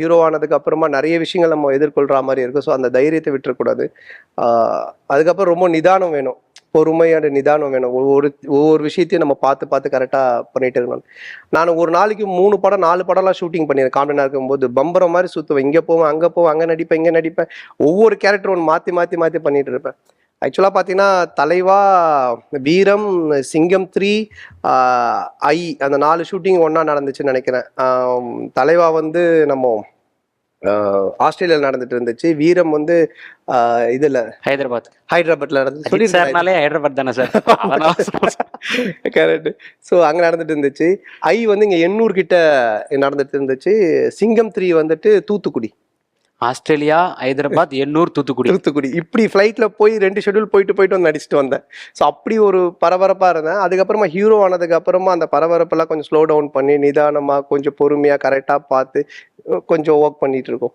Hero ஆனதுக்கு அப்புறமா நிறைய விஷயங்கள் நம்ம எதிர்கொள்ற மாதிரி இருக்கும். ஸோ அந்த தைரியத்தை விட்டுறக்கூடாது. அதுக்கப்புறம் ரொம்ப நிதானம் வேணும், பொறுமையான நிதானம் வேணும். ஒவ்வொரு விஷயத்தையும் நம்ம பார்த்து பார்த்து கரெக்டாக பண்ணிட்டு இருக்கணும். நான் ஒரு நாளைக்கு 3 படம் 4 படம்லாம் ஷூட்டிங் பண்ணியிருக்கேன். காமெடியாக இருக்கும்போது பம்பரம் மாதிரி சுற்றுவேன். இங்கே போவேன், அங்கே போவேன், அங்கே நடிப்பேன், இங்கே நடிப்பேன். ஒவ்வொரு கேரக்டர் ஒன்று மாற்றி மாற்றி மாற்றி பண்ணிட்டு இருப்பேன். ஆக்சுவலாக பார்த்தீங்கன்னா தலைவா, வீரம், சிங்கம் 3, ஐ, அந்த 4 ஷூட்டிங் ஒன்றா நடந்துச்சுன்னு நினைக்கிறேன். தலைவா வந்து நம்ம ஆஸ்திரேலியாவில் நடந்துட்டு இருந்துச்சு. வீரம் வந்து இதில் ஹைதராபாத்ல நடந்துச்சு. ஹைதராபாத் தானே சார்? கரெக்ட். ஸோ அங்கே நடந்துட்டு இருந்துச்சு. ஐ வந்து இங்கே 800 கிட்ட நடந்துட்டு இருந்துச்சு. சிங்கம் 3 வந்துட்டு தூத்துக்குடி. ஆஸ்திரேலியா, ஹைதராபாத், 800, தூத்துக்குடி. இப்படி ஃப்ளைட்ல போய் 2 ஷெட்யூல் போயிட்டு வந்து நடிச்சுட்டு வந்தேன். ஸோ அப்படி ஒரு பரபரப்பா இருந்தேன். அதுக்கப்புறமா ஹீரோ ஆனதுக்கு அப்புறமா அந்த பரபரப்பெல்லாம் கொஞ்சம் ஸ்லோ டவுன் பண்ணி நிதானமா கொஞ்சம் பொறுமையா கரெக்டா பார்த்து கொஞ்சம் ஒர்க் பண்ணிட்டு இருக்கோம்.